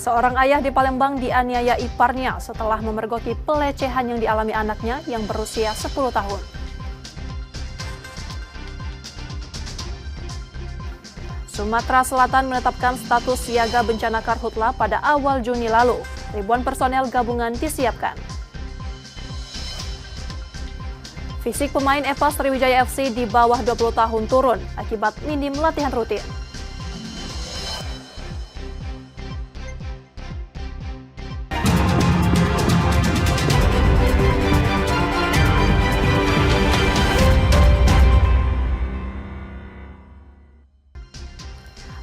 Seorang ayah di Palembang dianiaya iparnya setelah memergoki pelecehan yang dialami anaknya yang berusia 10 tahun. Sumatera Selatan menetapkan status siaga bencana karhutla pada awal Juni lalu. Ribuan personel gabungan disiapkan. Fisik pemain Eva Sriwijaya FC di bawah 20 tahun turun akibat minim latihan rutin.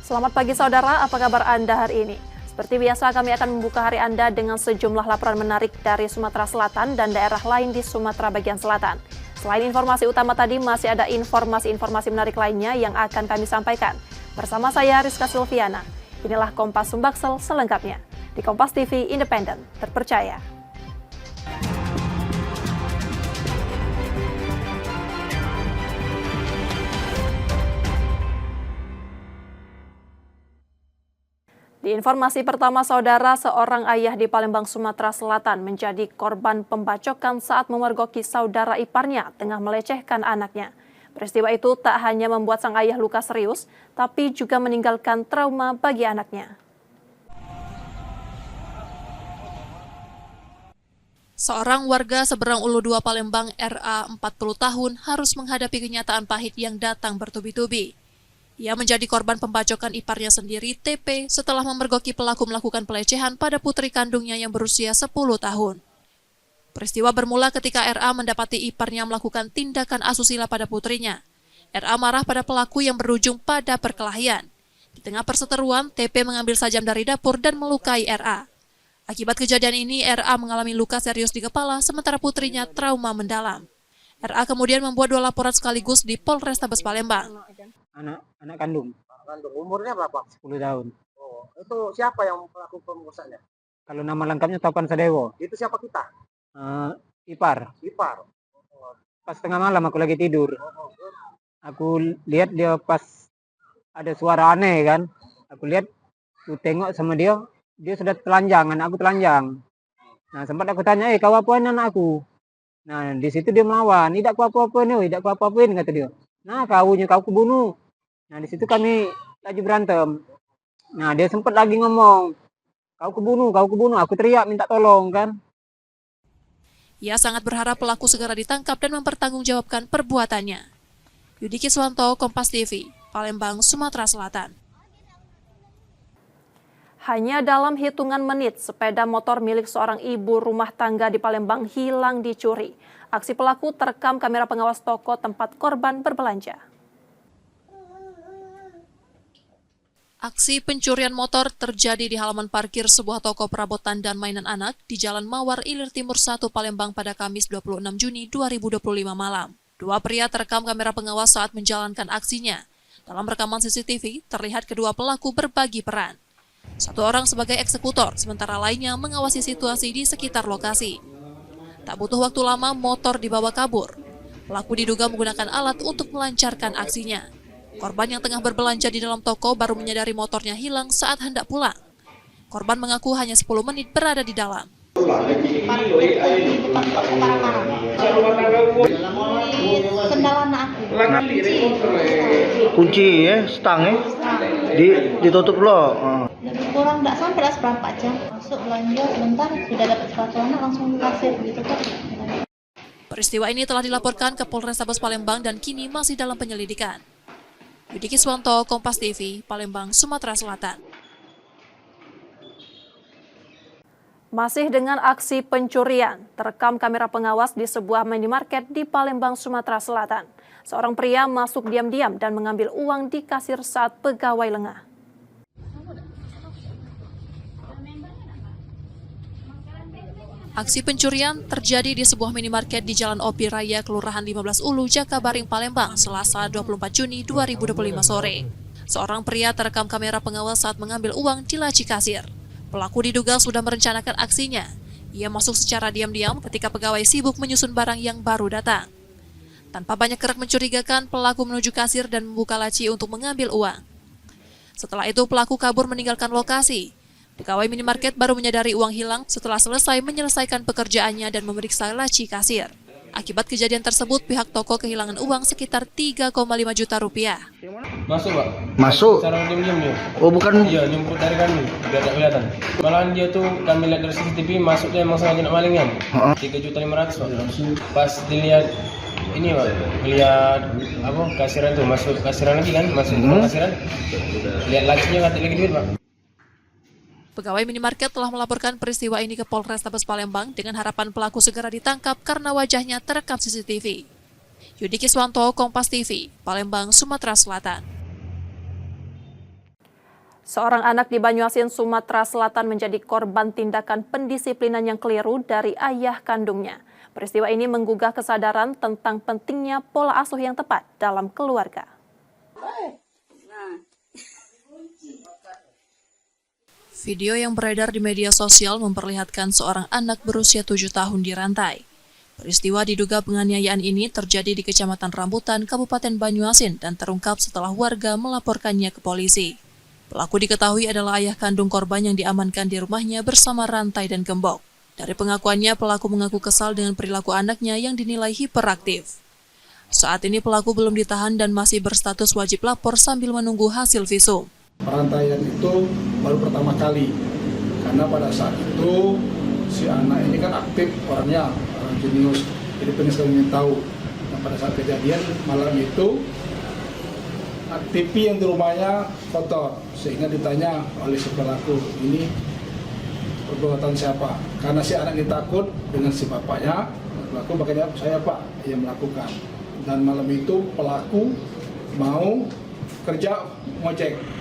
Selamat pagi saudara, apa kabar Anda hari ini? Seperti biasa kami akan membuka hari Anda dengan sejumlah laporan menarik dari Sumatera Selatan dan daerah lain di Sumatera bagian selatan. Selain informasi utama tadi, masih ada informasi-informasi menarik lainnya yang akan kami sampaikan. Bersama saya Rizka Silviana, inilah Kompas Sumbaksel selengkapnya. Di Kompas TV Independen, terpercaya. Di informasi pertama, saudara, seorang ayah di Palembang, Sumatera Selatan menjadi korban pembacokan saat memergoki saudara iparnya tengah melecehkan anaknya. Peristiwa itu tak hanya membuat sang ayah luka serius, tapi juga meninggalkan trauma bagi anaknya. Seorang warga seberang Ulu 2 Palembang RA 40 tahun harus menghadapi kenyataan pahit yang datang bertubi-tubi. Ia menjadi korban pembacokan iparnya sendiri, TP, setelah memergoki pelaku melakukan pelecehan pada putri kandungnya yang berusia 10 tahun. Peristiwa bermula ketika RA mendapati iparnya melakukan tindakan asusila pada putrinya. RA marah pada pelaku yang berujung pada perkelahian. Di tengah perseteruan, TP mengambil sajam dari dapur dan melukai RA. Akibat kejadian ini, RA mengalami luka serius di kepala, sementara putrinya trauma mendalam. RA kemudian membuat 2 laporan sekaligus di Polrestabes Palembang. Anak kandung. Umurnya berapa? 10 tahun. Oh, itu siapa yang pelaku pemerkosanya? Kalau nama lengkapnya Topan Sadewo. Itu siapa kita? Ipar. Ipar. Pas tengah malam aku lagi tidur. Aku lihat dia pas ada suara aneh kan. Aku lihat, aku tengok sama dia sudah telanjang, anak aku telanjang. Nah, sempat aku tanya, kau apain anakku? Nah, di situ dia melawan, tidak aku apa-apain, tidak aku apa-apain, kata dia. Nah, kau kubunuh. Nah, di situ kami lagi berantem. Nah, dia sempat lagi ngomong, kau kubunuh, aku teriak minta tolong kan. Ia sangat berharap pelaku segera ditangkap dan mempertanggungjawabkan perbuatannya. Yudi Kiswanto, Kompas TV, Palembang, Sumatera Selatan. Hanya dalam hitungan menit, sepeda motor milik seorang ibu rumah tangga di Palembang hilang dicuri. Aksi pelaku terekam kamera pengawas toko tempat korban berbelanja. Aksi pencurian motor terjadi di halaman parkir sebuah toko perabotan dan mainan anak di Jalan Mawar Ilir Timur 1 Palembang pada Kamis 26 Juni 2025 malam. 2 pria terekam kamera pengawas saat menjalankan aksinya. Dalam rekaman CCTV, terlihat kedua pelaku berbagi peran. Satu orang sebagai eksekutor, sementara lainnya mengawasi situasi di sekitar lokasi. Tak butuh waktu lama, motor dibawa kabur. Pelaku diduga menggunakan alat untuk melancarkan aksinya. Korban yang tengah berbelanja di dalam toko baru menyadari motornya hilang saat hendak pulang. Korban mengaku hanya 10 menit berada di dalam. Kunci ya, stang ya, ditutup loh. Kurang nggak sampai lah seperempat jam. Masuk belanja sebentar, sudah dapat sepatu anak langsung kasir gitu kan. Peristiwa ini telah dilaporkan ke Polrestabes Palembang dan kini masih dalam penyelidikan. Yudi Kiswanto, Kompas TV, Palembang, Sumatera Selatan. Masih dengan aksi pencurian, terekam kamera pengawas di sebuah minimarket di Palembang, Sumatera Selatan. Seorang pria masuk diam-diam dan mengambil uang di kasir saat pegawai lengah. Aksi pencurian terjadi di sebuah minimarket di Jalan Opi Raya, Kelurahan 15 Ulu, Jakabaring, Palembang, Selasa 24 Juni 2025 sore. Seorang pria terekam kamera pengawas saat mengambil uang di laci kasir. Pelaku diduga sudah merencanakan aksinya. Ia masuk secara diam-diam ketika pegawai sibuk menyusun barang yang baru datang. Tanpa banyak gerak mencurigakan, pelaku menuju kasir dan membuka laci untuk mengambil uang. Setelah itu, pelaku kabur meninggalkan lokasi. Pegawai minimarket baru menyadari uang hilang setelah selesai menyelesaikan pekerjaannya dan memeriksa laci kasir. Akibat kejadian tersebut, pihak toko kehilangan uang sekitar 3,5 juta rupiah. Masuk, Pak. Masuk. Secara diam-diam dia. Oh, bukan. Iya, nyumput dari kami, biar tak kelihatan. Malahan dia tuh kami lihat dari CCTV masuknya emang sengaja nak maling kan. 3.500.000, Pak. Pas dilihat ini, Pak, melihat apa kasiran tuh masuk kasiran lagi kan, masuk kasiran. Lihat lacinya nggak lagi duit, Pak. Pegawai minimarket telah melaporkan peristiwa ini ke Polrestabes Palembang dengan harapan pelaku segera ditangkap karena wajahnya terekam CCTV. Yudi Kiswanto, Kompas TV, Palembang, Sumatera Selatan. Seorang anak di Banyuasin, Sumatera Selatan menjadi korban tindakan pendisiplinan yang keliru dari ayah kandungnya. Peristiwa ini menggugah kesadaran tentang pentingnya pola asuh yang tepat dalam keluarga. Video yang beredar di media sosial memperlihatkan seorang anak berusia 7 tahun dirantai. Peristiwa diduga penganiayaan ini terjadi di Kecamatan Rambutan, Kabupaten Banyuasin dan terungkap setelah warga melaporkannya ke polisi. Pelaku diketahui adalah ayah kandung korban yang diamankan di rumahnya bersama rantai dan gembok. Dari pengakuannya, pelaku mengaku kesal dengan perilaku anaknya yang dinilai hiperaktif. Saat ini pelaku belum ditahan dan masih berstatus wajib lapor sambil menunggu hasil visum. Perantaian itu baru pertama kali, karena pada saat itu si anak ini kan aktif orangnya, orang jenius, jadi pengen ingin tahu. Nah, pada saat kejadian malam itu, TV yang di rumahnya kotor, sehingga ditanya oleh si pelaku, ini perbuatan siapa? Karena si anak ini takut dengan si bapaknya, pelaku makanya saya Pak yang melakukan. Dan malam itu pelaku mau kerja ngojek.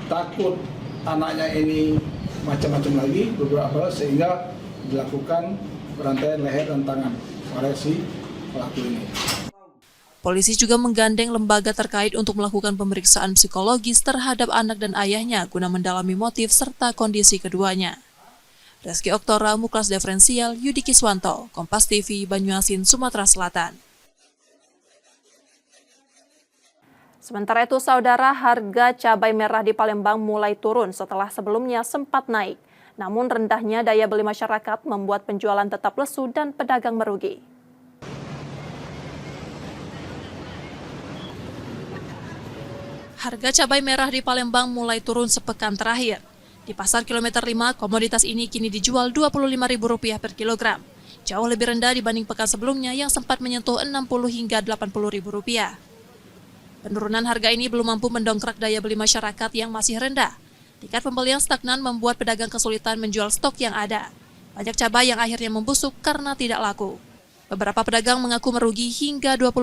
Takut anaknya ini macam-macam lagi beberapa sehingga dilakukan perantaian leher dan tangan oleh si pelaku ini. Polisi juga menggandeng lembaga terkait untuk melakukan pemeriksaan psikologis terhadap anak dan ayahnya guna mendalami motif serta kondisi keduanya. Reski Oktora, Muklas Diferensial, Yudi Kiswanto, Kompas TV, Banyuasin, Sumatera Selatan. Sementara itu, saudara, harga cabai merah di Palembang mulai turun setelah sebelumnya sempat naik. Namun rendahnya daya beli masyarakat membuat penjualan tetap lesu dan pedagang merugi. Harga cabai merah di Palembang mulai turun sepekan terakhir. Di pasar kilometer 5, komoditas ini kini dijual Rp25.000 per kilogram. Jauh lebih rendah dibanding pekan sebelumnya yang sempat menyentuh Rp60 hingga Rp80.000. Penurunan harga ini belum mampu mendongkrak daya beli masyarakat yang masih rendah. Tingkat pembelian stagnan membuat pedagang kesulitan menjual stok yang ada. Banyak cabai yang akhirnya membusuk karena tidak laku. Beberapa pedagang mengaku merugi hingga 20%.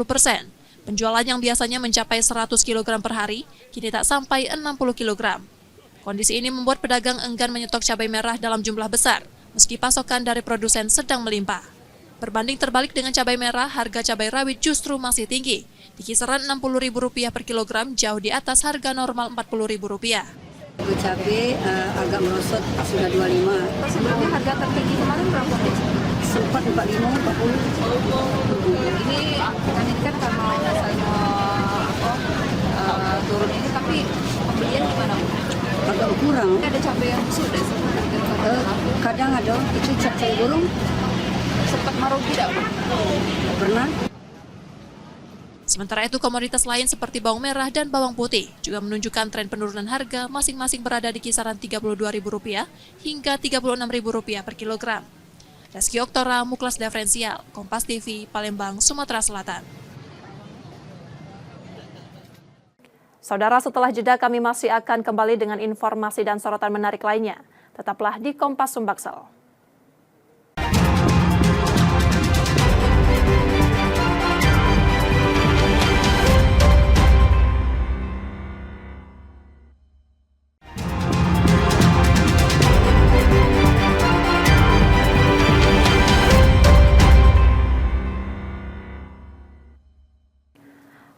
Penjualan yang biasanya mencapai 100 kg per hari, kini tak sampai 60 kg. Kondisi ini membuat pedagang enggan menyetok cabai merah dalam jumlah besar, meski pasokan dari produsen sedang melimpah. Berbanding terbalik dengan cabai merah, harga cabai rawit justru masih tinggi, di kisaran Rp60.000 per kilogram, jauh di atas harga normal Rp40.000. Cabai agak merosot, sudah 25. Sebelumnya harga tertinggi kemarin berapa? Sempat 45, 40. Ini kan karena misalnya turun ini, tapi pembelian gimana? Agak kurang. Ada cabai yang busuk deh. Kadang ada, itu cabai burung. Sempat merugi tidak? Pernah. Sementara itu, komoditas lain seperti bawang merah dan bawang putih juga menunjukkan tren penurunan harga masing-masing berada di kisaran Rp32.000 hingga Rp36.000 per kilogram. Reski Oktora, Muklas Diferensial, Kompas TV, Palembang, Sumatera Selatan. Saudara, setelah jeda kami masih akan kembali dengan informasi dan sorotan menarik lainnya. Tetaplah di Kompas Sumbaksel.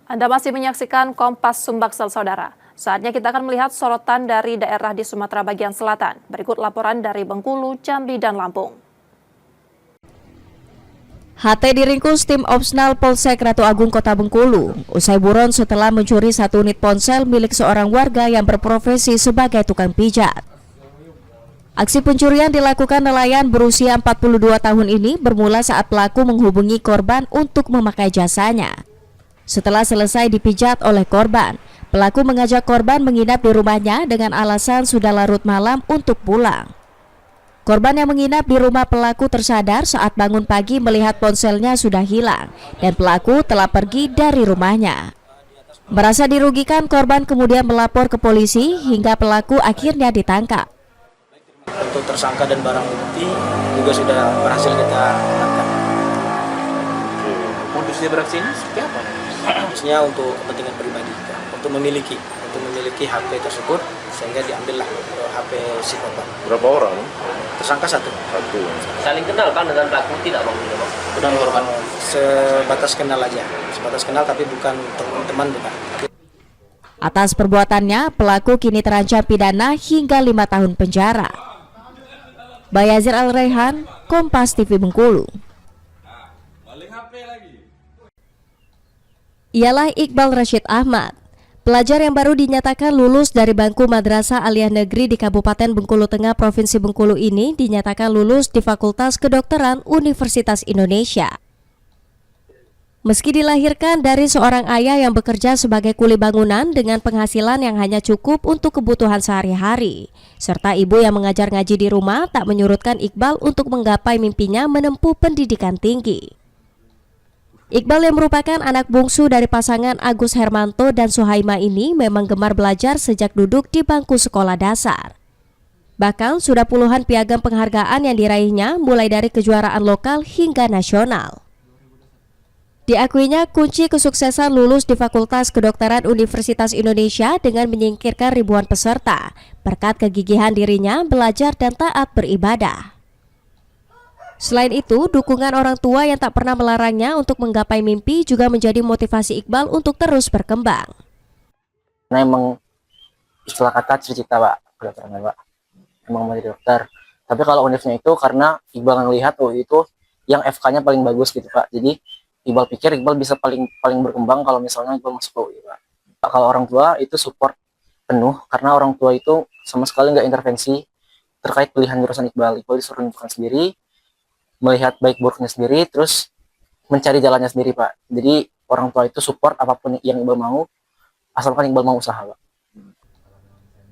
Anda masih menyaksikan Kompas Sumbaksel, saudara. Saatnya kita akan melihat sorotan dari daerah di Sumatera bagian selatan. Berikut laporan dari Bengkulu, Jambi, dan Lampung. HT diringkus tim Opsnal Polsek Ratu Agung Kota Bengkulu. Usai buron setelah mencuri 1 unit ponsel milik seorang warga yang berprofesi sebagai tukang pijat. Aksi pencurian dilakukan nelayan berusia 42 tahun ini bermula saat pelaku menghubungi korban untuk memakai jasanya. Setelah selesai dipijat oleh korban, pelaku mengajak korban menginap di rumahnya dengan alasan sudah larut malam untuk pulang. Korban yang menginap di rumah pelaku tersadar saat bangun pagi melihat ponselnya sudah hilang dan pelaku telah pergi dari rumahnya. Merasa dirugikan, korban kemudian melapor ke polisi hingga pelaku akhirnya ditangkap. Untuk tersangka dan barang bukti juga sudah berhasil kita amankan. Modusnya beraksi ini seperti apa? Maksudnya untuk kepentingan pribadi, untuk memiliki HP tersebut sehingga diambillah HP si korban. Berapa orang? Tersangka satu. Saling kenal kan dengan pelaku tidak bang? Dengan korban sebatas kenal aja, sebatas kenal tapi bukan teman bukan. Atas perbuatannya, pelaku kini terancam pidana hingga 5 tahun penjara. Bayazir Al-Raihan, Kompas TV Bengkulu. Ialah Iqbal Rashid Ahmad, pelajar yang baru dinyatakan lulus dari bangku Madrasah Aliyah Negeri di Kabupaten Bengkulu Tengah, Provinsi Bengkulu ini dinyatakan lulus di Fakultas Kedokteran Universitas Indonesia. Meski dilahirkan dari seorang ayah yang bekerja sebagai kuli bangunan dengan penghasilan yang hanya cukup untuk kebutuhan sehari-hari, serta ibu yang mengajar ngaji di rumah, tak menyurutkan Iqbal untuk menggapai mimpinya menempuh pendidikan tinggi. Iqbal yang merupakan anak bungsu dari pasangan Agus Hermanto dan Suhaima ini memang gemar belajar sejak duduk di bangku sekolah dasar. Bahkan sudah puluhan piagam penghargaan yang diraihnya mulai dari kejuaraan lokal hingga nasional. Diakuinya kunci kesuksesan lulus di Fakultas Kedokteran Universitas Indonesia dengan menyingkirkan ribuan peserta berkat kegigihan dirinya belajar dan taat beribadah. Selain itu, dukungan orang tua yang tak pernah melarangnya untuk menggapai mimpi juga menjadi motivasi Iqbal untuk terus berkembang. Nah emang istilah kata cita-cita Pak, kedokteran Pak. Emang mau jadi dokter. Tapi kalau univnya itu karena Iqbal ngelihat itu yang FK-nya paling bagus gitu Pak. Jadi Iqbal pikir Iqbal bisa paling berkembang kalau misalnya Iqbal masuk UI, Pak. Kalau orang tua itu support penuh karena orang tua itu sama sekali nggak intervensi terkait pilihan jurusan Iqbal. Iqbal disuruh menentukan sendiri, melihat baik buruknya sendiri, terus mencari jalannya sendiri, Pak. Jadi orang tua itu support apapun yang Iqbal mau, asalkan Iqbal mau usaha, Pak.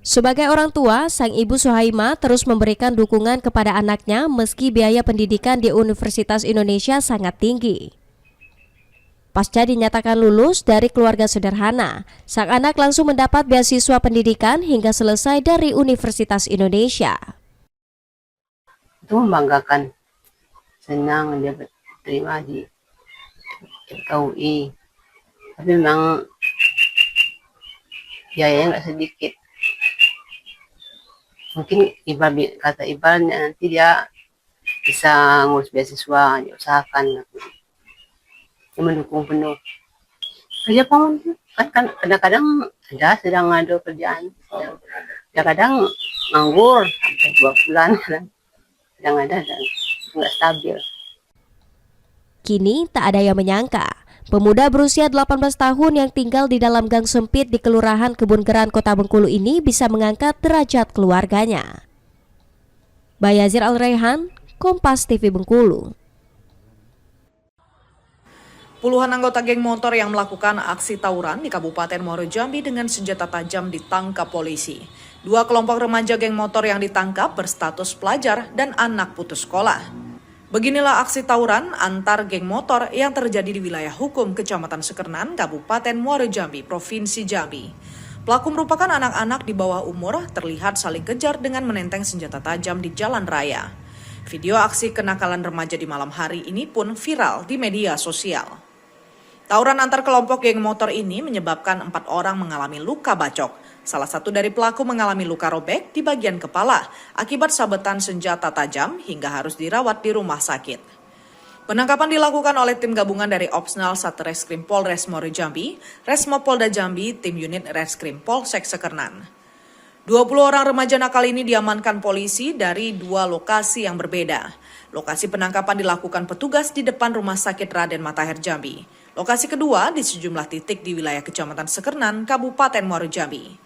Sebagai orang tua, sang ibu Suhaima terus memberikan dukungan kepada anaknya meski biaya pendidikan di Universitas Indonesia sangat tinggi. Pasca dinyatakan lulus dari keluarga sederhana, sang anak langsung mendapat beasiswa pendidikan hingga selesai dari Universitas Indonesia. Itu membanggakan, senang dia terima di FKUI, tapi memang biayanya nggak sedikit. Mungkin kata Iqbal nanti dia bisa ngurus beasiswa, diusahakan. Mendukung penuh kerja pun kan kadang-kadang sedang ada kerjaan, kadang-kadang nganggur sampai 2 bulan, kadang ada dan nggak stabil. Kini tak ada yang menyangka pemuda berusia 18 tahun yang tinggal di dalam gang sempit di Kelurahan Kebun Geran, Kota Bengkulu ini bisa mengangkat derajat keluarganya. Bayazir Al-Raihan, Kompas TV Bengkulu. Puluhan anggota geng motor yang melakukan aksi tawuran di Kabupaten Muaro Jambi dengan senjata tajam ditangkap polisi. 2 kelompok remaja geng motor yang ditangkap berstatus pelajar dan anak putus sekolah. Beginilah aksi tawuran antar geng motor yang terjadi di wilayah hukum Kecamatan Sekernan, Kabupaten Muaro Jambi, Provinsi Jambi. Pelaku merupakan anak-anak di bawah umur terlihat saling kejar dengan menenteng senjata tajam di jalan raya. Video aksi kenakalan remaja di malam hari ini pun viral di media sosial. Tawuran antar kelompok geng motor ini menyebabkan 4 orang mengalami luka bacok. Salah satu dari pelaku mengalami luka robek di bagian kepala akibat sabetan senjata tajam hingga harus dirawat di rumah sakit. Penangkapan dilakukan oleh tim gabungan dari Opsnal Satreskrim Polres Muaro Jambi, Resmo Polda Jambi, tim unit Reskrim Polsek Sekernan. 20 orang remaja nakal ini diamankan polisi dari 2 lokasi yang berbeda. Lokasi penangkapan dilakukan petugas di depan Rumah Sakit Raden Matahir Jambi. Lokasi kedua di sejumlah titik di wilayah Kecamatan Sekernan, Kabupaten Muaro Jambi.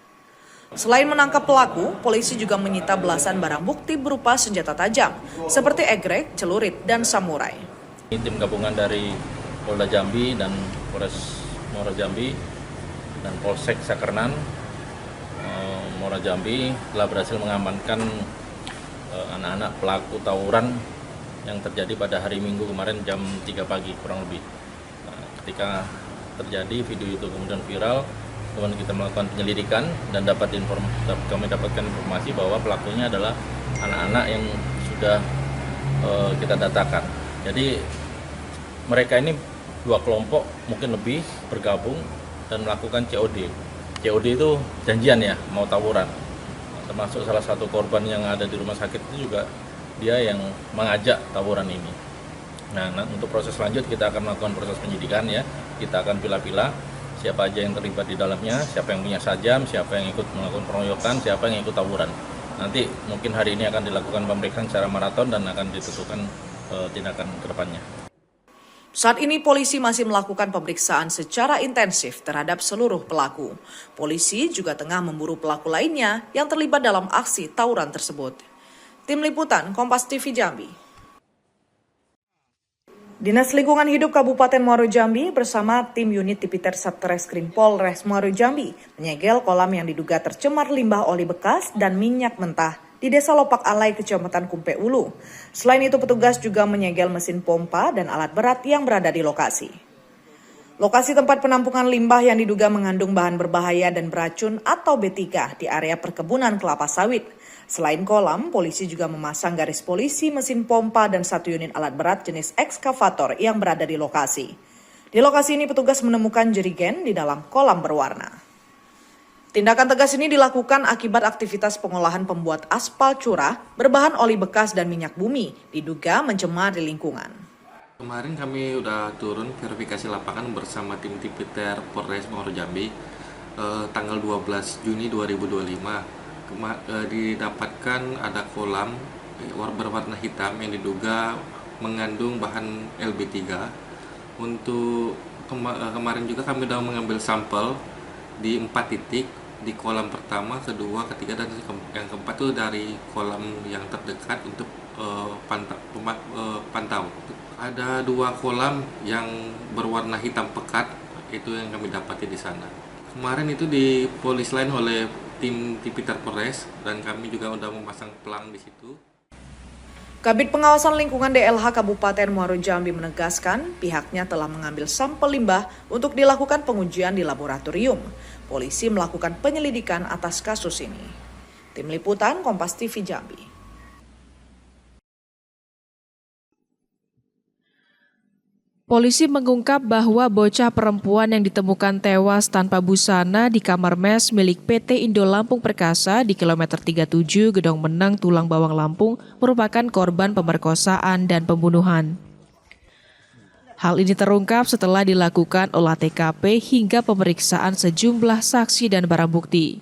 Selain menangkap pelaku, polisi juga menyita belasan barang bukti berupa senjata tajam, seperti egrek, celurit, dan samurai. Tim gabungan dari Polda Jambi dan Polres Muara Jambi dan Polsek Sakernan Muara Jambi telah berhasil mengamankan anak-anak pelaku tawuran yang terjadi pada hari Minggu kemarin jam 3 pagi kurang lebih. Ketika terjadi video itu kemudian viral, kemudian kita melakukan penyelidikan dan kami dapatkan informasi bahwa pelakunya adalah anak-anak yang sudah kita datakan. Jadi mereka ini 2 kelompok mungkin lebih bergabung dan melakukan COD. COD itu janjian ya, mau tawuran. Termasuk salah satu korban yang ada di rumah sakit itu juga dia yang mengajak tawuran ini. Nah, untuk proses lanjut kita akan melakukan proses penyidikan ya. Kita akan pilah-pilah siapa aja yang terlibat di dalamnya, siapa yang punya sajam, siapa yang ikut melakukan pengeroyokan, siapa yang ikut tawuran. Nanti mungkin hari ini akan dilakukan pemeriksaan secara maraton dan akan ditentukan tindakan ke depannya. Saat ini polisi masih melakukan pemeriksaan secara intensif terhadap seluruh pelaku. Polisi juga tengah memburu pelaku lainnya yang terlibat dalam aksi tawuran tersebut. Tim Liputan Kompas TV Jambi. Dinas Lingkungan Hidup Kabupaten Muaro Jambi bersama tim unit Tipiter Satreskrim Polres Muaro Jambi menyegel kolam yang diduga tercemar limbah oli bekas dan minyak mentah di Desa Lopak Alai, Kecamatan Kumpe Ulu. Selain itu, petugas juga menyegel mesin pompa dan alat berat yang berada di lokasi. Lokasi tempat penampungan limbah yang diduga mengandung bahan berbahaya dan beracun atau B3 di area perkebunan kelapa sawit. Selain kolam, polisi juga memasang garis polisi, mesin pompa, dan 1 unit alat berat jenis ekskavator yang berada di lokasi. Di lokasi ini petugas menemukan jerigen di dalam kolam berwarna. Tindakan tegas ini dilakukan akibat aktivitas pengolahan pembuat aspal curah berbahan oli bekas dan minyak bumi, diduga mencemari lingkungan. Kemarin kami udah turun verifikasi lapangan bersama tim Tipiter Polres Muaro Jambi tanggal 12 Juni 2025. Didapatkan ada kolam berwarna hitam yang diduga mengandung bahan LB3. Untuk kemarin juga kami sudah mengambil sampel di 4 titik, di kolam pertama, kedua, ketiga, dan yang keempat itu dari kolam yang terdekat untuk pantau. Ada 2 kolam yang berwarna hitam pekat, itu yang kami dapati di sana. Kemarin itu di polis lain oleh tim Tipiter Polres dan kami juga sudah memasang pelang di situ. Kabid Pengawasan Lingkungan DLH Kabupaten Muaro Jambi menegaskan pihaknya telah mengambil sampel limbah untuk dilakukan pengujian di laboratorium. Polisi melakukan penyelidikan atas kasus ini. Tim Liputan Kompas TV Jambi. Polisi mengungkap bahwa bocah perempuan yang ditemukan tewas tanpa busana di kamar mes milik PT Indo Lampung Perkasa di kilometer 37 Gedong Menang, Tulang Bawang, Lampung merupakan korban pemerkosaan dan pembunuhan. Hal ini terungkap setelah dilakukan olah TKP hingga pemeriksaan sejumlah saksi dan barang bukti.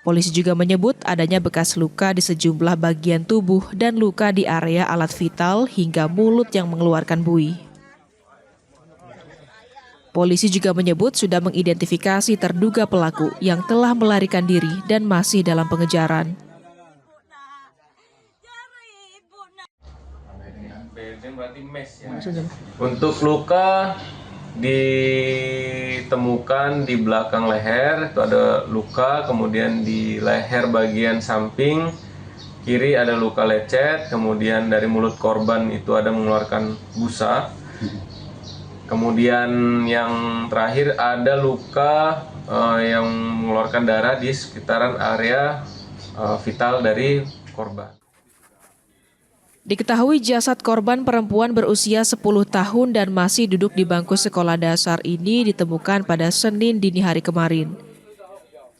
Polisi juga menyebut adanya bekas luka di sejumlah bagian tubuh dan luka di area alat vital hingga mulut yang mengeluarkan buih. Polisi juga menyebut sudah mengidentifikasi terduga pelaku yang telah melarikan diri dan masih dalam pengejaran. Untuk luka ditemukan di belakang leher, itu ada luka, kemudian di leher bagian samping kiri ada luka lecet, kemudian dari mulut korban itu ada mengeluarkan busa. Kemudian yang terakhir ada luka yang mengeluarkan darah di sekitaran area vital dari korban. Diketahui jasad korban perempuan berusia 10 tahun dan masih duduk di bangku sekolah dasar ini ditemukan pada Senin dini hari kemarin.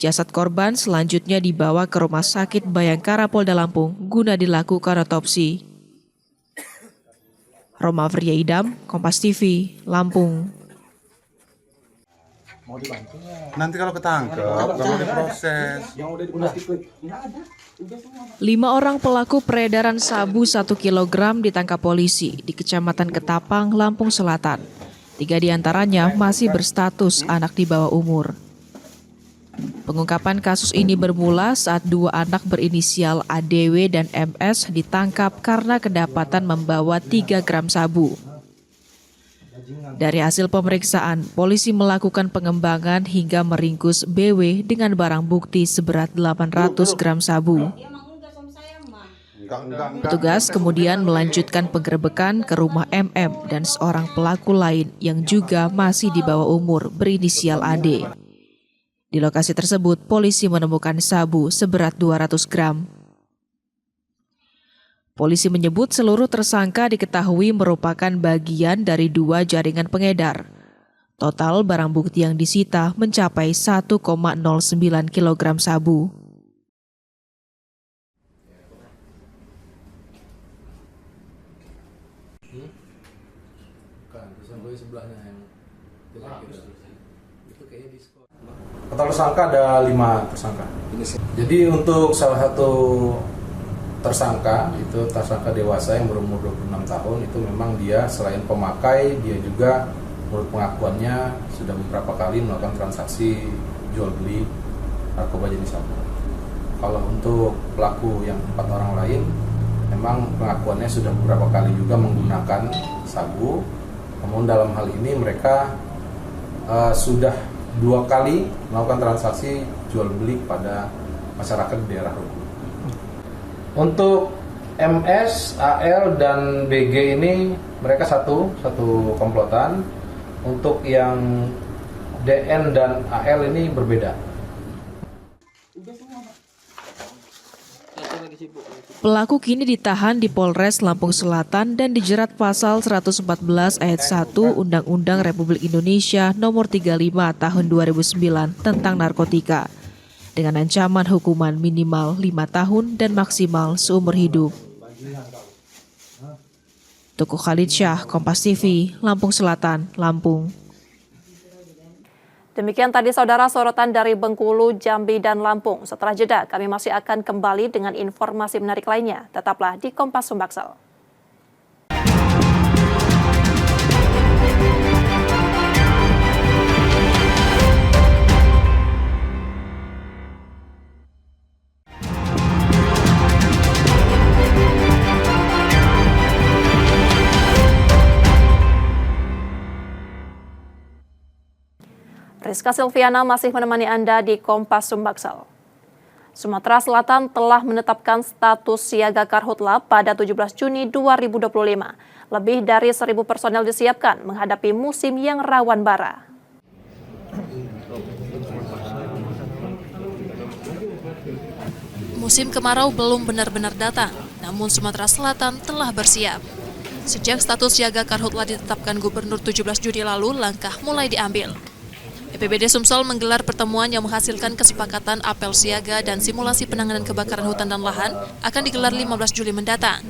Jasad korban selanjutnya dibawa ke Rumah Sakit Bayangkara Polda Lampung guna dilakukan otopsi. Roma Fria Idam, Kompas TV, Lampung. Nanti kalau ketangkep, kalau diproses. 5 orang pelaku peredaran sabu 1 kg ditangkap polisi di Kecamatan Ketapang, Lampung Selatan. 3 diantaranya masih berstatus anak di bawah umur. Pengungkapan kasus ini bermula saat dua anak berinisial ADW dan MS ditangkap karena kedapatan membawa 3 gram sabu. Dari hasil pemeriksaan, polisi melakukan pengembangan hingga meringkus BW dengan barang bukti seberat 800 gram sabu. Petugas kemudian melanjutkan penggerebekan ke rumah MM dan seorang pelaku lain yang juga masih di bawah umur berinisial AD. Di lokasi tersebut, polisi menemukan sabu seberat 200 gram. Polisi menyebut seluruh tersangka diketahui merupakan bagian dari 2 jaringan pengedar. Total barang bukti yang disita mencapai 1,09 kg sabu. Total tersangka ada 5 tersangka. Jadi untuk salah satu tersangka, itu tersangka dewasa yang berumur 26 tahun, itu memang dia selain pemakai, dia juga menurut pengakuannya sudah beberapa kali melakukan transaksi jual beli narkoba jenis sabu. Kalau untuk pelaku yang 4 orang lain, memang pengakuannya sudah beberapa kali juga menggunakan sabu. Namun dalam hal ini mereka sudah 2 kali melakukan transaksi jual beli pada masyarakat di daerah Ruku. Untuk MS, AL, dan BG ini mereka satu komplotan. Untuk yang DN dan AL ini berbeda. Pelaku kini ditahan di Polres Lampung Selatan dan dijerat pasal 114 ayat 1 Undang-Undang Republik Indonesia Nomor 35 Tahun 2009 tentang narkotika dengan ancaman hukuman minimal 5 tahun dan maksimal seumur hidup. Tuku Khalid Syah, Kompas TV, Lampung Selatan, Lampung. Demikian tadi saudara sorotan dari Bengkulu, Jambi, dan Lampung. Setelah jeda, kami masih akan kembali dengan informasi menarik lainnya. Tetaplah di Kompas Sumbaksel. Rizka Silviana masih menemani Anda di Kompas Sumbaksel. Sumatera Selatan telah menetapkan status siaga karhutla pada 17 Juni 2025. Lebih dari 1.000 personel disiapkan menghadapi musim yang rawan bara. Musim kemarau belum benar-benar datang, namun Sumatera Selatan telah bersiap. Sejak status siaga karhutla ditetapkan Gubernur 17 Juni lalu, langkah mulai diambil. BPBD Sumsel menggelar pertemuan yang menghasilkan kesepakatan apel siaga dan simulasi penanganan kebakaran hutan dan lahan akan digelar 15 Juli mendatang.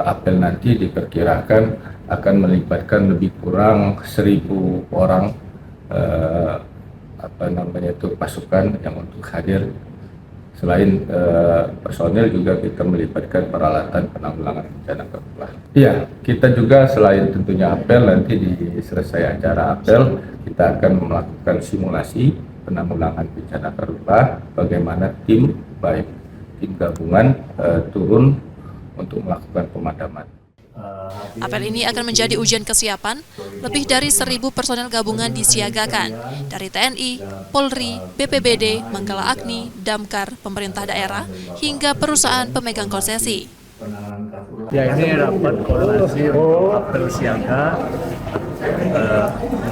Apel nanti diperkirakan akan melibatkan lebih kurang 1.000 orang pasukan yang untuk hadir. Selain personel juga kita melibatkan peralatan penanggulangan bencana karhutla. Iya, kita juga selain tentunya apel, nanti di selesai acara apel kita akan melakukan simulasi penanggulangan bencana karhutla, bagaimana tim baik tim gabungan turun untuk melakukan pemadaman. Apel ini akan menjadi ujian kesiapan. Lebih dari 1.000 personel gabungan disiagakan dari TNI, Polri, BPBD, Manggala Agni, Damkar, pemerintah daerah, hingga perusahaan pemegang konsesi. Ya, ini rapat koordinasi apel siaga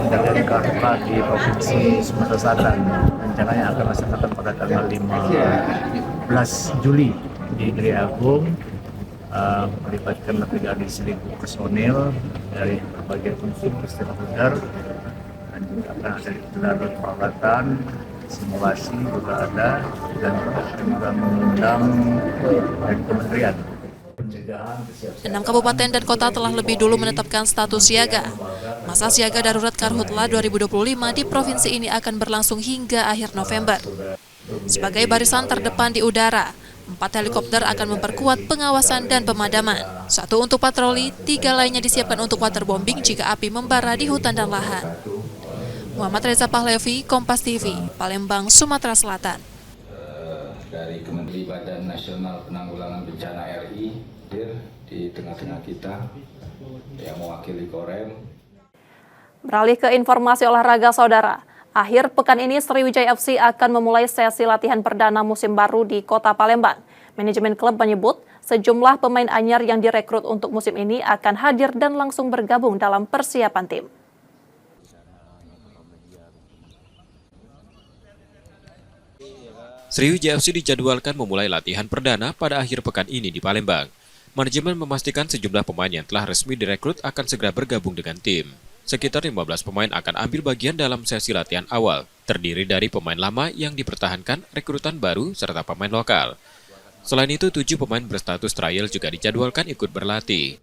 menjaga karhutla di Provinsi Sumatera Selatan. Rencananya akan dilaksanakan pada tanggal 15 Juli di Gede Agung. Melibatkan lebih dari 1.000 personil dari berbagai unsur stakeholder, dan juga akan ada gelar peralatan, simulasi juga ada, dan juga mengundang dari kementerian. 6 kabupaten dan kota telah lebih dulu menetapkan status siaga. Masa siaga darurat karhutla 2025 di provinsi ini akan berlangsung hingga akhir November. Sebagai barisan terdepan di udara, 4 helikopter akan memperkuat pengawasan dan pemadaman. 1 untuk patroli, 3 lainnya disiapkan untuk waterbombing jika api membara di hutan dan lahan. Muhammad Reza Pahlevi, Kompas TV, Palembang, Sumatera Selatan. Dari Kementerian Badan Nasional Penanggulangan Bencana RI di tengah-tengah kita yang mewakili Korem. Beralih ke informasi olahraga, saudara. Akhir pekan ini Sriwijaya FC akan memulai sesi latihan perdana musim baru di Kota Palembang. Manajemen klub menyebut sejumlah pemain anyar yang direkrut untuk musim ini akan hadir dan langsung bergabung dalam persiapan tim. Sriwijaya FC dijadwalkan memulai latihan perdana pada akhir pekan ini di Palembang. Manajemen memastikan sejumlah pemain yang telah resmi direkrut akan segera bergabung dengan tim. Sekitar 15 pemain akan ambil bagian dalam sesi latihan awal, terdiri dari pemain lama yang dipertahankan, rekrutan baru, serta pemain lokal. Selain itu, 7 pemain berstatus trial juga dijadwalkan ikut berlatih.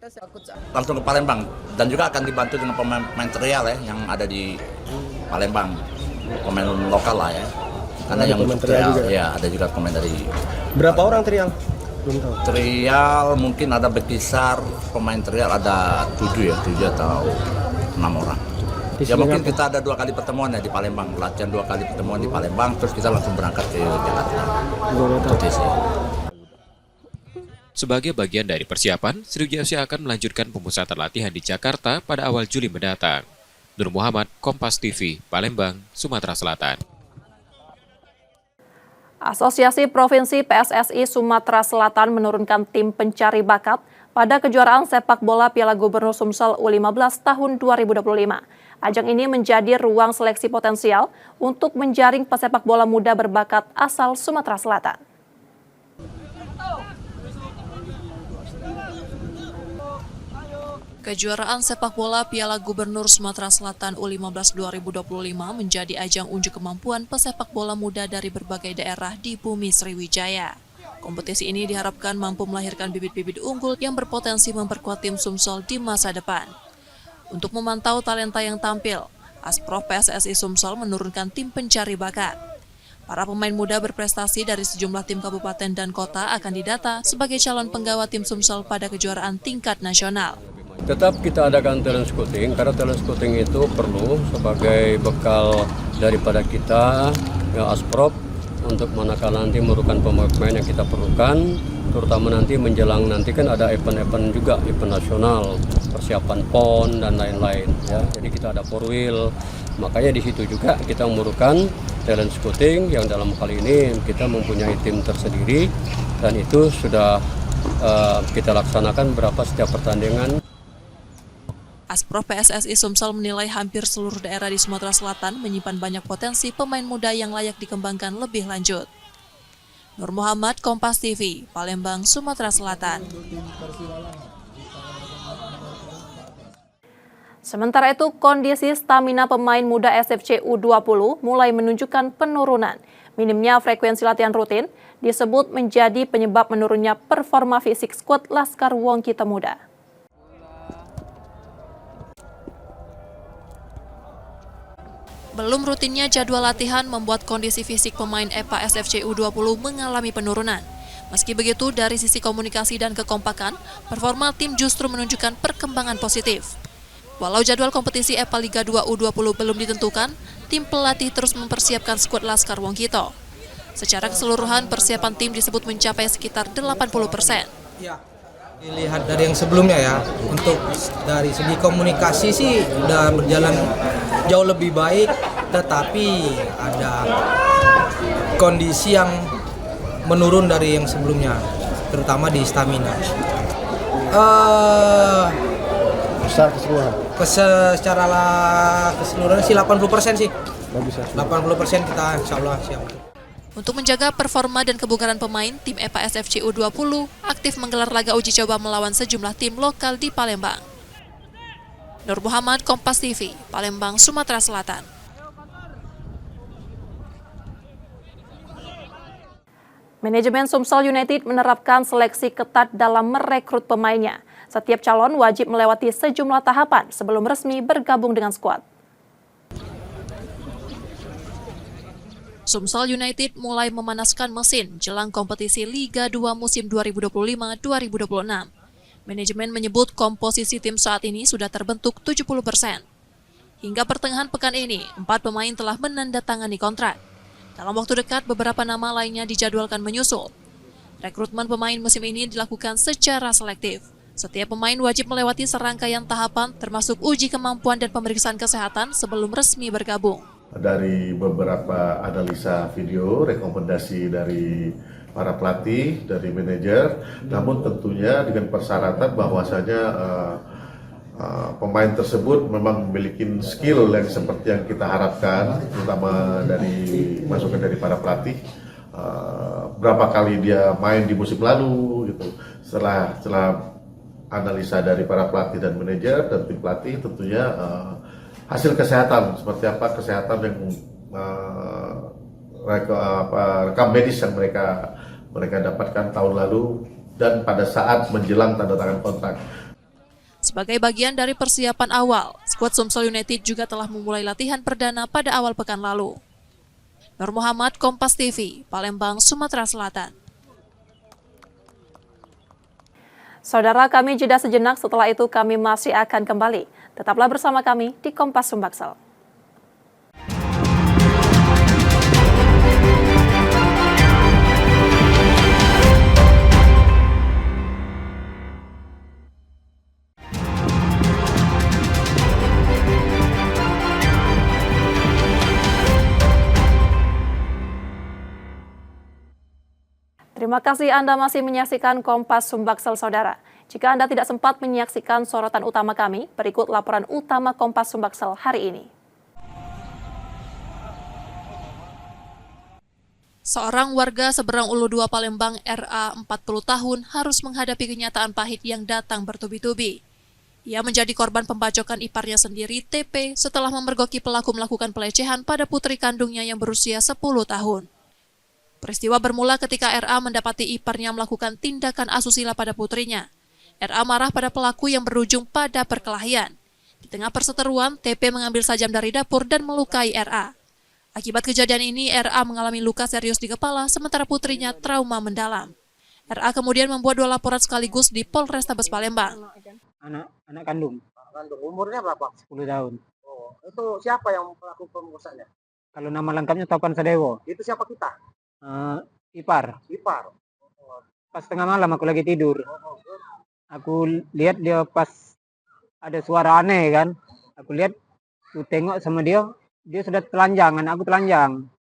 Langsung ke Palembang, dan juga akan dibantu dengan pemain trial ya, yang ada di Palembang, pemain lokal lah ya. Karena yang trial ya ada juga pemain dari. Berapa orang trial? Trial mungkin ada berkisar, pemain trial ada 7 atau 6 orang. Ya mungkin kita ada 2 kali pertemuan ya di Palembang, latihan 2 kali pertemuan di Palembang, terus kita langsung berangkat ke Jakarta. Sebagai bagian dari persiapan, Sriwijaya FC akan melanjutkan pemusatan latihan di Jakarta pada awal Juli mendatang. Nur Muhammad, Kompas TV, Palembang, Sumatera Selatan. Asosiasi Provinsi PSSI Sumatera Selatan menurunkan tim pencari bakat pada kejuaraan sepak bola Piala Gubernur Sumsel U15 tahun 2025. Ajang ini menjadi ruang seleksi potensial untuk menjaring pesepak bola muda berbakat asal Sumatera Selatan. Kejuaraan sepak bola Piala Gubernur Sumatera Selatan U15 2025 menjadi ajang unjuk kemampuan pesepak bola muda dari berbagai daerah di bumi Sriwijaya. Kompetisi ini diharapkan mampu melahirkan bibit-bibit unggul yang berpotensi memperkuat tim Sumsel di masa depan. Untuk memantau talenta yang tampil, Asprof PSSI Sumsel menurunkan tim pencari bakat. Para pemain muda berprestasi dari sejumlah tim kabupaten dan kota akan didata sebagai calon penggawa tim Sumsel pada kejuaraan tingkat nasional. Tetap kita adakan talent scouting, karena talent scouting itu perlu sebagai bekal daripada kita, ya, Asprof, untuk manakala nanti memerlukan pemain yang kita perlukan, terutama nanti menjelang nanti kan ada event-event juga, event nasional, persiapan PON dan lain-lain. Ya. Jadi kita ada forwheel, makanya di situ juga kita memerlukan talent scouting yang dalam hal ini kita mempunyai tim tersendiri dan itu sudah kita laksanakan berapa setiap pertandingan. Asprof PSSI Sumsel menilai hampir seluruh daerah di Sumatera Selatan menyimpan banyak potensi pemain muda yang layak dikembangkan lebih lanjut. Nur Muhammad, Kompas TV, Palembang, Sumatera Selatan. Sementara itu, kondisi stamina pemain muda SFC U20 mulai menunjukkan penurunan. Minimnya frekuensi latihan rutin disebut menjadi penyebab menurunnya performa fisik skuad Laskar Wongkita Muda. Belum rutinnya jadwal latihan membuat kondisi fisik pemain EPA SFC U20 mengalami penurunan. Meski begitu, dari sisi komunikasi dan kekompakan, performa tim justru menunjukkan perkembangan positif. Walau jadwal kompetisi EPA Liga 2 U20 belum ditentukan, tim pelatih terus mempersiapkan skuad Laskar Wongkito. Secara keseluruhan, persiapan tim disebut mencapai sekitar 80%. Ya, dilihat dari yang sebelumnya ya, untuk dari segi komunikasi sih udah berjalan jauh lebih baik, tetapi ada kondisi yang menurun dari yang sebelumnya, terutama di stamina. Secara keseluruhan? Secara keseluruhan sih 80% sih. 80% kita insya Allah siap. Untuk menjaga performa dan kebugaran pemain, tim EPA SFC U20 aktif menggelar laga uji coba melawan sejumlah tim lokal di Palembang. Nur Muhammad, Kompas TV, Palembang, Sumatera Selatan. Manajemen Sumsel United menerapkan seleksi ketat dalam merekrut pemainnya. Setiap calon wajib melewati sejumlah tahapan sebelum resmi bergabung dengan skuad. Sumsel United mulai memanaskan mesin jelang kompetisi Liga 2 musim 2025-2026. Manajemen menyebut komposisi tim saat ini sudah terbentuk 70%. Hingga pertengahan pekan ini, 4 pemain telah menandatangani kontrak. Dalam waktu dekat, beberapa nama lainnya dijadwalkan menyusul. Rekrutmen pemain musim ini dilakukan secara selektif. Setiap pemain wajib melewati serangkaian tahapan termasuk uji kemampuan dan pemeriksaan kesehatan sebelum resmi bergabung. Dari beberapa analisa video, rekomendasi dari para pelatih, dari manajer, namun tentunya dengan persyaratan bahwasanya pemain tersebut memang memiliki skill yang seperti yang kita harapkan, terutama dari masukan dari para pelatih. Berapa kali dia main di musim lalu, gitu. Setelah analisa dari para pelatih dan manajer dan tim pelatih, tentunya hasil kesehatan seperti apa, kesehatan yang rekam medis yang mereka dapatkan tahun lalu dan pada saat menjelang tanda tangan kontrak. Sebagai bagian dari persiapan awal, skuad Sumsel United juga telah memulai latihan perdana pada awal pekan lalu. Nur Muhammad, Kompas TV, Palembang, Sumatera Selatan. Saudara, kami jeda sejenak, setelah itu kami masih akan kembali. Tetaplah bersama kami di Kompas Sumbaksel. Terima kasih Anda masih menyaksikan Kompas Sumbaksel, Saudara. Jika Anda tidak sempat menyaksikan sorotan utama kami, berikut laporan utama Kompas Sumbaksel hari ini. Seorang warga seberang Ulu 2 Palembang RA 40 tahun harus menghadapi kenyataan pahit yang datang bertubi-tubi. Ia menjadi korban pembacokan iparnya sendiri TP setelah memergoki pelaku melakukan pelecehan pada putri kandungnya yang berusia 10 tahun. Peristiwa bermula ketika RA mendapati iparnya melakukan tindakan asusila pada putrinya. RA marah pada pelaku yang berujung pada perkelahian. Di tengah perseteruan, TP mengambil sajam dari dapur dan melukai RA. Akibat kejadian ini, RA mengalami luka serius di kepala, sementara putrinya trauma mendalam. RA kemudian membuat 2 laporan sekaligus di Polrestabes Palembang. Anak kandung. Umurnya berapa? 10 tahun. Oh, itu siapa yang melakukan pemerkosaan? Kalau nama lengkapnya Topan Sadewo. Itu siapa kita? Ipar. Pas tengah malam aku lagi tidur. Aku lihat dia pas ada suara aneh kan. Aku lihat, aku tengok sama dia sudah telanjang, anak aku telanjang.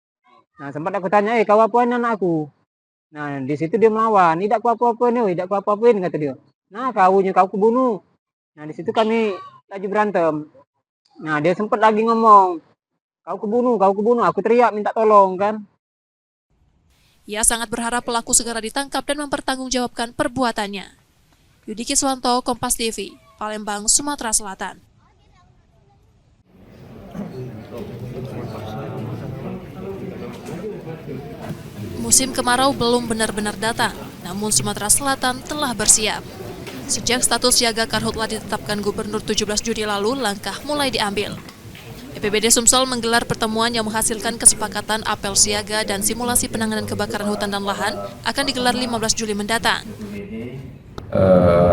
Nah sempat aku tanya, kau apain anak aku? Nah di situ dia melawan, tidak kau apa-apain, kata dia. Nah kau kebunuh. Nah di situ kami lagi berantem. Nah dia sempat lagi ngomong, kau kebunuh. Aku teriak minta tolong kan. Ia sangat berharap pelaku segera ditangkap dan mempertanggungjawabkan perbuatannya. Yudi Kiswanto, Kompas TV, Palembang, Sumatera Selatan. Musim kemarau belum benar-benar datang, namun Sumatera Selatan telah bersiap. Sejak status siaga karhutla ditetapkan Gubernur 17 Juni lalu, langkah mulai diambil. BPBD Sumsel menggelar pertemuan yang menghasilkan kesepakatan apel siaga dan simulasi penanganan kebakaran hutan dan lahan akan digelar 15 Juli mendatang.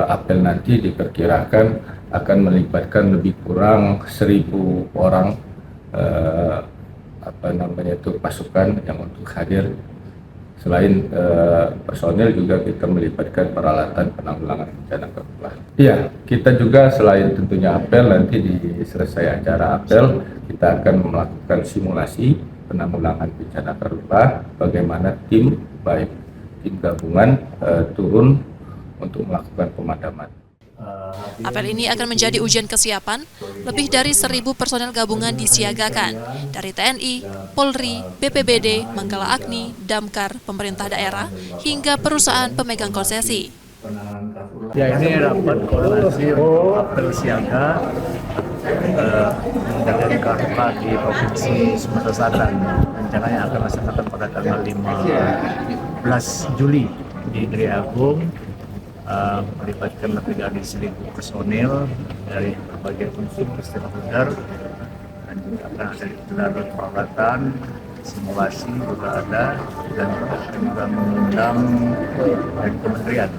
Apel nanti diperkirakan akan melibatkan lebih kurang 1.000 orang pasukan yang untuk hadir. Selain personel juga kita melibatkan peralatan penanggulangan bencana karhutla. Iya, kita juga selain tentunya apel, nanti di selesai acara apel kita akan melakukan simulasi penanggulangan bencana karhutla, bagaimana tim gabungan turun untuk melakukan pemadaman. Apel ini akan menjadi ujian kesiapan. Lebih dari 1.000 personel gabungan disiagakan dari TNI, Polri, BPBD, Manggala Agni, Damkar, pemerintah daerah, hingga perusahaan pemegang konsesi. Ya, ini rapat koordinasi apel siaga menghadapi karhutla di Provinsi Sumatera Selatan. Rencananya akan dilaksanakan pada tanggal 15 Juli di Geri Agung. Melibatkan lebih dari 1.000 personil dari berbagai unsur stakeholder, dan juga akan ada gelar peralatan, simulasi juga ada, dan juga mengundang dari kementerian.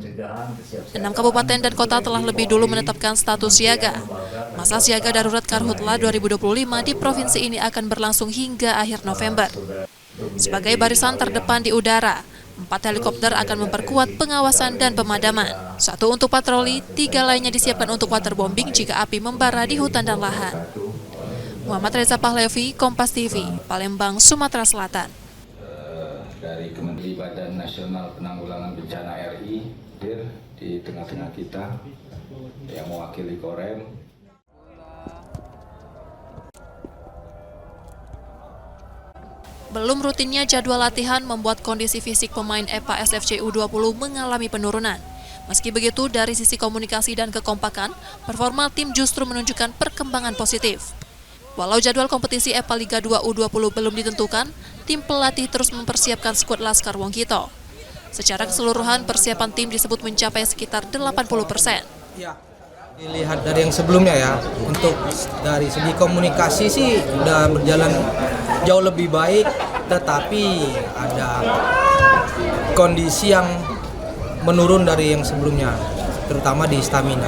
pencegahan, kesiapsiagaan. 6 kabupaten dan kota telah lebih dulu menetapkan status siaga. Masa siaga darurat Karhutla 2025 di provinsi ini akan berlangsung hingga akhir November. Sebagai barisan terdepan di udara, 4 helikopter akan memperkuat pengawasan dan pemadaman. 1 untuk patroli, 3 lainnya disiapkan untuk waterbombing jika api membara di hutan dan lahan. Muhammad Reza Pahlevi, Kompas TV, Palembang, Sumatera Selatan. Dari Kementerian Badan Nasional Penanggulangan Bencana RI hadir di tengah-tengah kita yang mewakili Korem. Belum rutinnya jadwal latihan membuat kondisi fisik pemain EPA SFC U20 mengalami penurunan. Meski begitu, dari sisi komunikasi dan kekompakan, performa tim justru menunjukkan perkembangan positif. Walau jadwal kompetisi EPA Liga 2 U20 belum ditentukan, tim pelatih terus mempersiapkan skuad Laskar Wongkito. Secara keseluruhan, persiapan tim disebut mencapai sekitar 80%. Ya, dilihat dari yang sebelumnya ya, untuk dari segi komunikasi sih udah berjalan jauh lebih baik, tetapi ada kondisi yang menurun dari yang sebelumnya, terutama di stamina.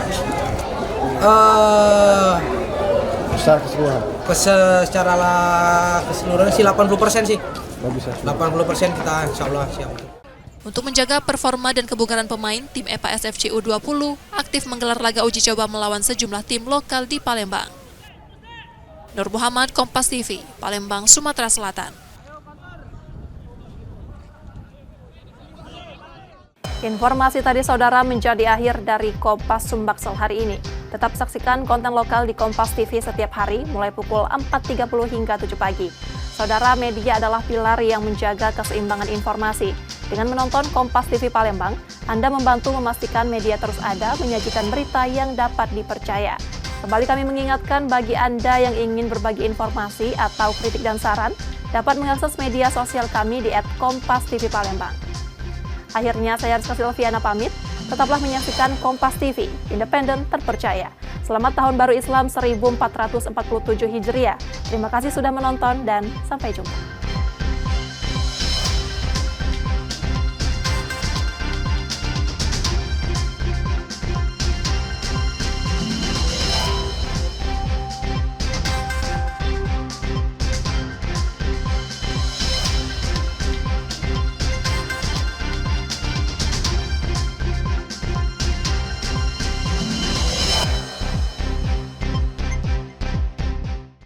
Secara keseluruhan sih 80% sih. 80% kita insya Allah siap. Untuk menjaga performa dan kebugaran pemain, tim EPA SFC U20 aktif menggelar laga uji coba melawan sejumlah tim lokal di Palembang. Nur Muhammad, Kompas TV, Palembang, Sumatera Selatan. Informasi tadi saudara menjadi akhir dari Kompas Sumbaksel hari ini. Tetap saksikan konten lokal di Kompas TV setiap hari mulai pukul 4.30 hingga 7 pagi. Saudara, media adalah pilar yang menjaga keseimbangan informasi. Dengan menonton Kompas TV Palembang, Anda membantu memastikan media terus ada menyajikan berita yang dapat dipercaya. Kembali kami mengingatkan bagi Anda yang ingin berbagi informasi atau kritik dan saran, dapat mengakses media sosial kami di @kompas_tv_palembang. Akhirnya saya Rizka Silviana pamit, tetaplah menyaksikan Kompas TV, independen terpercaya. Selamat Tahun Baru Islam 1447 Hijriah. Terima kasih sudah menonton dan sampai jumpa.